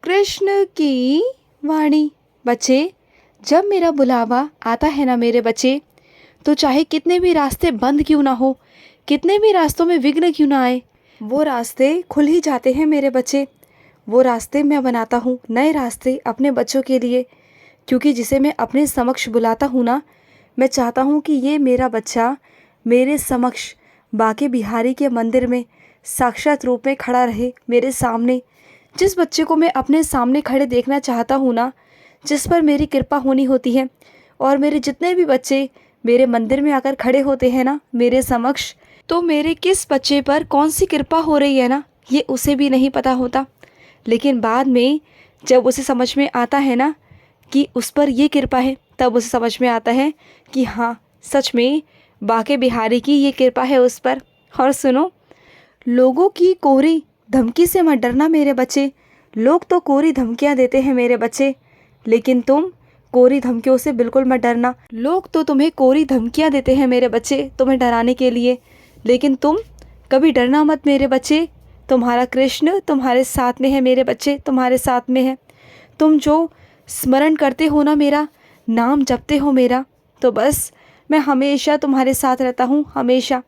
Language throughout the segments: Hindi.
कृष्ण की वाणी। बच्चे, जब मेरा बुलावा आता है ना मेरे बच्चे, तो चाहे कितने भी रास्ते बंद क्यों ना हो, कितने भी रास्तों में विघ्न क्यों ना आए, वो रास्ते खुल ही जाते हैं मेरे बच्चे। वो रास्ते मैं बनाता हूँ, नए रास्ते अपने बच्चों के लिए, क्योंकि जिसे मैं अपने समक्ष बुलाता हूँ ना, मैं चाहता हूँ कि ये मेरा बच्चा मेरे समक्ष बांके बिहारी के मंदिर में साक्षात रूप में खड़ा रहे मेरे सामने। जिस बच्चे को मैं अपने सामने खड़े देखना चाहता हूँ ना, जिस पर मेरी कृपा होनी होती है, और मेरे जितने भी बच्चे मेरे मंदिर में आकर खड़े होते हैं ना मेरे समक्ष, तो मेरे किस बच्चे पर कौन सी कृपा हो रही है ना, ये उसे भी नहीं पता होता। लेकिन बाद में जब उसे समझ में आता है ना कि उस पर ये कृपा है, तब उसे समझ में आता है कि हाँ, सच में बांके बिहारी की ये कृपा है उस पर। और सुनो, लोगों की कोरी धमकी से मत डरना मेरे बच्चे। लोग तो कोरी धमकियाँ देते हैं मेरे बच्चे, लेकिन तुम कोरी धमकियों से बिल्कुल मत डरना। लोग तो तुम्हें कोरी धमकियाँ देते हैं मेरे बच्चे, तुम्हें डराने के लिए, लेकिन तुम कभी डरना मत मेरे बच्चे। तुम्हारा कृष्ण तुम्हारे साथ में है मेरे बच्चे, तुम्हारे साथ में है। तुम जो स्मरण करते हो ना, मेरा नाम जपते हो मेरा, तो बस मैं हमेशा तुम्हारे साथ रहता हूँ, हमेशा।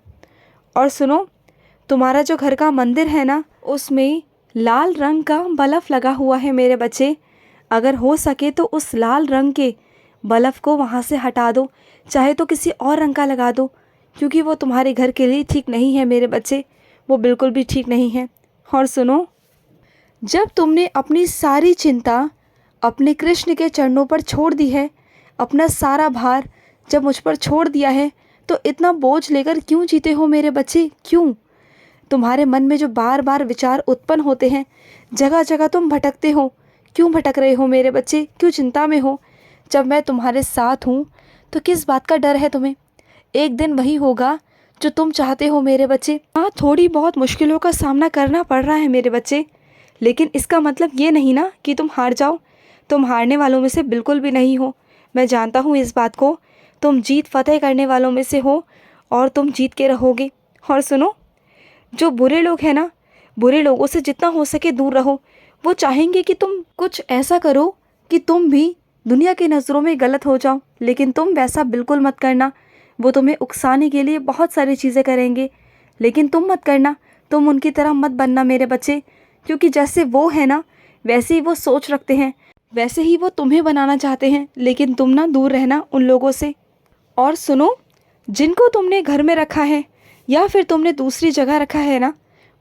और सुनो, तुम्हारा जो घर का मंदिर है ना, उसमें लाल रंग का बल्ब लगा हुआ है मेरे बच्चे। अगर हो सके तो उस लाल रंग के बल्ब को वहाँ से हटा दो, चाहे तो किसी और रंग का लगा दो, क्योंकि वो तुम्हारे घर के लिए ठीक नहीं है मेरे बच्चे, वो बिल्कुल भी ठीक नहीं है। और सुनो, जब तुमने अपनी सारी चिंता अपने कृष्ण के चरणों पर छोड़ दी है, अपना सारा भार जब मुझ पर छोड़ दिया है, तो इतना बोझ लेकर क्यों जीते हो मेरे बच्चे? क्यों? तुम्हारे मन में जो बार बार विचार उत्पन्न होते हैं, जगह जगह तुम भटकते हो, क्यों भटक रहे हो मेरे बच्चे? क्यों चिंता में हो? जब मैं तुम्हारे साथ हूँ तो किस बात का डर है तुम्हें? एक दिन वही होगा जो तुम चाहते हो मेरे बच्चे। हाँ, थोड़ी बहुत मुश्किलों का सामना करना पड़ रहा है मेरे बच्चे, लेकिन इसका मतलब ये नहीं ना कि तुम हार जाओ। तुम हारने वालों में से बिल्कुल भी नहीं हो, मैं जानता हूँ इस बात को। तुम जीत फतेह करने वालों में से हो, और तुम जीत के रहोगे। और सुनो, जो बुरे लोग हैं ना, बुरे लोगों से जितना हो सके दूर रहो। वो चाहेंगे कि तुम कुछ ऐसा करो कि तुम भी दुनिया की नज़रों में गलत हो जाओ, लेकिन तुम वैसा बिल्कुल मत करना। वो तुम्हें उकसाने के लिए बहुत सारी चीज़ें करेंगे, लेकिन तुम मत करना, तुम उनकी तरह मत बनना मेरे बच्चे, क्योंकि जैसे वो है ना, वैसे ही वो सोच रखते हैं, वैसे ही वो तुम्हें बनाना चाहते हैं, लेकिन तुम ना दूर रहना उन लोगों से। और सुनो, जिनको तुमने घर में रखा है या फिर तुमने दूसरी जगह रखा है ना,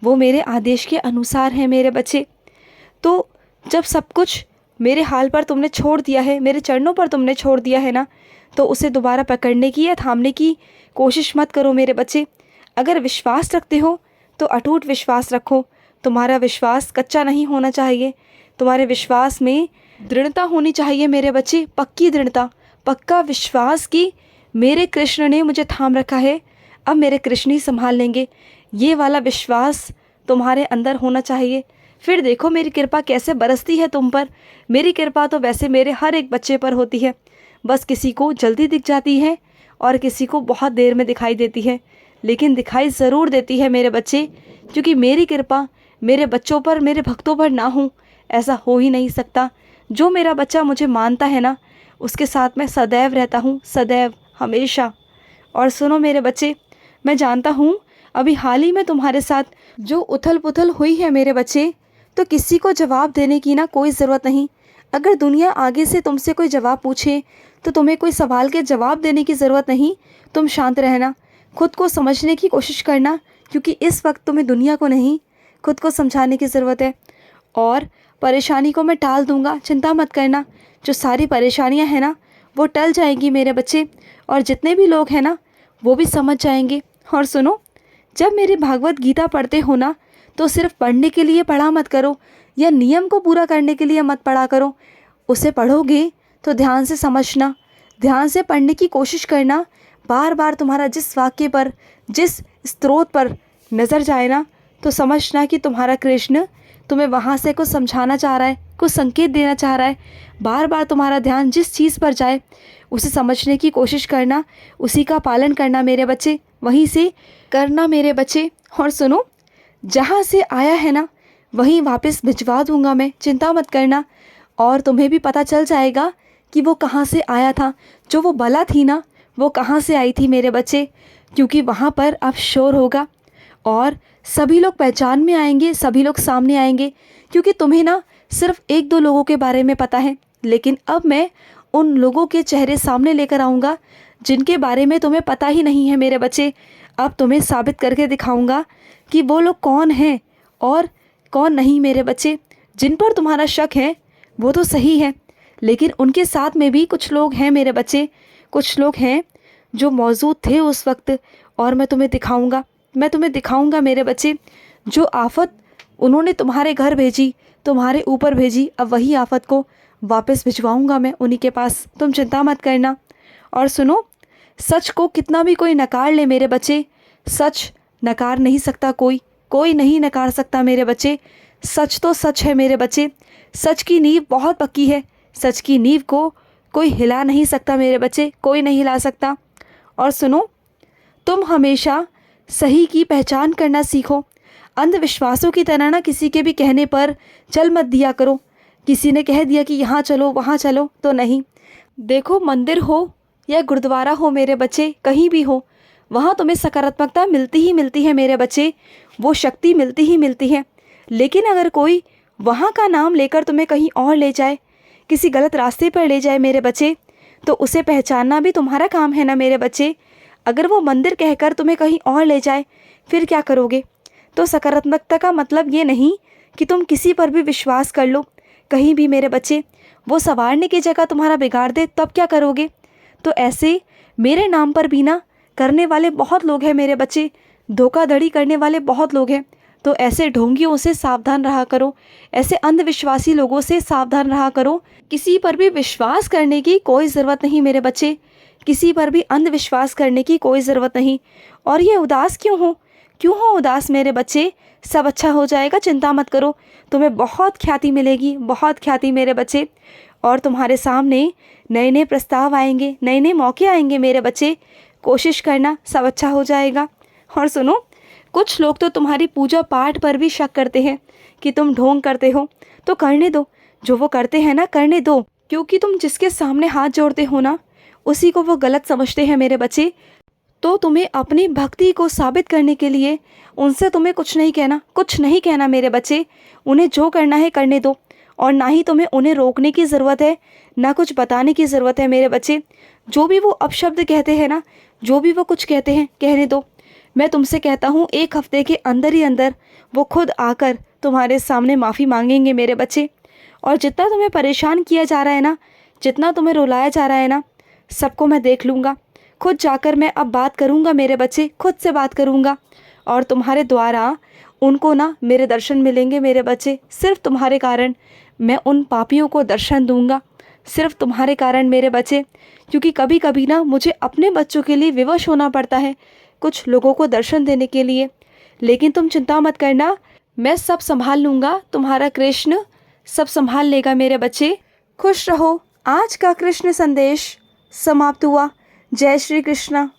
वो मेरे आदेश के अनुसार है मेरे बच्चे। तो जब सब कुछ मेरे हाल पर तुमने छोड़ दिया है, मेरे चरणों पर तुमने छोड़ दिया है ना, तो उसे दोबारा पकड़ने की या थामने की कोशिश मत करो मेरे बच्चे। अगर विश्वास रखते हो तो अटूट विश्वास रखो। तुम्हारा विश्वास कच्चा नहीं होना चाहिए, तुम्हारे विश्वास में दृढ़ता होनी चाहिए मेरे बच्चे, पक्की दृढ़ता, पक्का विश्वास कि मेरे कृष्ण ने मुझे थाम रखा है, अब मेरे कृष्ण ही संभाल लेंगे। ये वाला विश्वास तुम्हारे अंदर होना चाहिए। फिर देखो मेरी कृपा कैसे बरसती है तुम पर। मेरी कृपा तो वैसे मेरे हर एक बच्चे पर होती है, बस किसी को जल्दी दिख जाती है और किसी को बहुत देर में दिखाई देती है, लेकिन दिखाई ज़रूर देती है मेरे बच्चे, क्योंकि मेरी कृपा मेरे बच्चों पर, मेरे भक्तों पर ना हो, ऐसा हो ही नहीं सकता। जो मेरा बच्चा मुझे मानता है ना, उसके साथ मैं सदैव रहता हूँ, सदैव, हमेशा। और सुनो मेरे बच्चे, मैं जानता हूँ अभी हाल ही में तुम्हारे साथ जो उथल पुथल हुई है मेरे बच्चे, तो किसी को जवाब देने की ना कोई ज़रूरत नहीं। अगर दुनिया आगे से तुमसे कोई जवाब पूछे तो तुम्हें कोई सवाल के जवाब देने की ज़रूरत नहीं। तुम शांत रहना, खुद को समझने की कोशिश करना, क्योंकि इस वक्त तुम्हें दुनिया को नहीं, खुद को समझाने की ज़रूरत है। और परेशानी को मैं टाल दूंगा, चिंता मत करना। जो सारी परेशानियां हैं ना, वो टल जाएंगी मेरे बच्चे, और जितने भी लोग हैं ना, वो भी समझ जाएंगे। और सुनो, जब मेरी भागवत गीता पढ़ते हो ना, तो सिर्फ पढ़ने के लिए पढ़ा मत करो, या नियम को पूरा करने के लिए मत पढ़ा करो। उसे पढ़ोगे तो ध्यान से समझना, ध्यान से पढ़ने की कोशिश करना। बार बार तुम्हारा जिस वाक्य पर, जिस स्रोत पर नज़र जाए ना, तो समझना कि तुम्हारा कृष्ण तुम्हें वहाँ से कुछ समझाना चाह रहा है, कुछ संकेत देना चाह रहा है। बार बार तुम्हारा ध्यान जिस चीज़ पर जाए, उसे समझने की कोशिश करना, उसी का पालन करना मेरे बच्चे, वहीं से करना मेरे बच्चे। और सुनो, जहाँ से आया है ना, वहीं वापस भिजवा दूंगा मैं, चिंता मत करना। और तुम्हें भी पता चल जाएगा कि वो कहाँ से आया था, जो वो बला थी ना वो कहाँ से आई थी मेरे बच्चे, क्योंकि वहाँ पर अब शोर होगा और सभी लोग पहचान में आएंगे, सभी लोग सामने आएंगे। क्योंकि तुम्हें ना सिर्फ एक दो लोगों के बारे में पता है, लेकिन अब मैं उन लोगों के चेहरे सामने लेकर आऊँगा जिनके बारे में तुम्हें पता ही नहीं है मेरे बच्चे। अब तुम्हें साबित करके दिखाऊंगा कि वो लोग कौन हैं और कौन नहीं मेरे बच्चे। जिन पर तुम्हारा शक है वो तो सही है, लेकिन उनके साथ में भी कुछ लोग हैं मेरे बच्चे, कुछ लोग हैं जो मौजूद थे उस वक्त। और मैं तुम्हें दिखाऊंगा मेरे बच्चे, जो आफत उन्होंने तुम्हारे घर भेजी, तुम्हारे ऊपर भेजी, अब वही आफत को वापस भिजवाऊंगा मैं उन्हीं के पास। तुम चिंता मत करना। और सुनो, सच को कितना भी कोई नकार ले मेरे बच्चे, सच नकार नहीं सकता कोई नहीं नकार सकता मेरे बच्चे। सच तो सच है मेरे बच्चे, सच की नींव बहुत पक्की है, सच की नींव को कोई हिला नहीं सकता मेरे बच्चे, कोई नहीं हिला सकता। और सुनो, तुम हमेशा सही की पहचान करना सीखो। अंधविश्वासों की तरह ना किसी के भी कहने पर चल मत दिया करो। किसी ने कह दिया कि यहाँ चलो वहाँ चलो तो नहीं। देखो, मंदिर हो या गुरुद्वारा हो मेरे बच्चे, कहीं भी हो, वहाँ तुम्हें सकारात्मकता मिलती ही मिलती है मेरे बच्चे, वो शक्ति मिलती ही मिलती है। लेकिन अगर कोई वहाँ का नाम लेकर तुम्हें कहीं और ले जाए, किसी गलत रास्ते पर ले जाए मेरे बच्चे, तो उसे पहचानना भी तुम्हारा काम है ना मेरे बच्चे। अगर वो मंदिर कहकर तुम्हें कहीं और ले जाए, फिर क्या करोगे? तो सकारात्मकता का मतलब ये नहीं कि तुम किसी पर भी विश्वास कर लो कहीं भी मेरे बच्चे। वो संवारने की जगह तुम्हारा बिगाड़ दे, तब क्या करोगे? तो ऐसे मेरे नाम पर भी ना करने वाले बहुत लोग हैं मेरे बच्चे, धोखाधड़ी करने वाले बहुत लोग हैं। तो ऐसे ढोंगियों से सावधान रहा करो, ऐसे अंधविश्वासी लोगों से सावधान रहा करो। किसी पर भी विश्वास करने की कोई ज़रूरत नहीं मेरे बच्चे, किसी पर भी अंधविश्वास करने की कोई ज़रूरत नहीं। और ये उदास क्यों हो उदास मेरे बच्चे? सब अच्छा हो जाएगा, चिंता मत करो। तुम्हें बहुत ख्याति मिलेगी, बहुत ख्याति मेरे बच्चे। और तुम्हारे सामने नए नए प्रस्ताव आएंगे, नए नए मौके आएंगे मेरे बच्चे। कोशिश करना, सब अच्छा हो जाएगा। और सुनो, कुछ लोग तो तुम्हारी पूजा पाठ पर भी शक करते हैं कि तुम ढोंग करते हो, तो करने दो, जो वो करते हैं ना करने दो। क्योंकि तुम जिसके सामने हाथ जोड़ते हो ना, उसी को वो गलत समझते हैं मेरे बच्चे। तो तुम्हें अपनी भक्ति को साबित करने के लिए उनसे तुम्हें कुछ नहीं कहना मेरे बच्चे। उन्हें जो करना है करने दो, और ना ही तुम्हें उन्हें रोकने की ज़रूरत है, ना कुछ बताने की ज़रूरत है मेरे बच्चे। जो भी वो अपशब्द कहते हैं ना, जो भी वो कुछ कहते हैं, कहने दो। मैं तुमसे कहता हूँ, 1 हफ्ते के अंदर ही अंदर वो खुद आकर तुम्हारे सामने माफ़ी मांगेंगे मेरे बच्चे। और जितना तुम्हें परेशान किया जा रहा है ना, जितना तुम्हें रुलाया जा रहा है ना, सबको मैं देख लूँगा। खुद जाकर मैं अब बात करूँगा मेरे बच्चे, खुद से बात करूँगा। और तुम्हारे द्वारा उनको ना मेरे दर्शन मिलेंगे मेरे बच्चे। सिर्फ तुम्हारे कारण मैं उन पापियों को दर्शन दूँगा, सिर्फ तुम्हारे कारण मेरे बच्चे। क्योंकि कभी कभी ना मुझे अपने बच्चों के लिए विवश होना पड़ता है, कुछ लोगों को दर्शन देने के लिए। लेकिन तुम चिंता मत करना, मैं सब संभाल लूँगा, तुम्हारा कृष्ण सब संभाल लेगा मेरे बच्चे। खुश रहो। आज का कृष्ण संदेश समाप्त हुआ। जय श्री कृष्णा।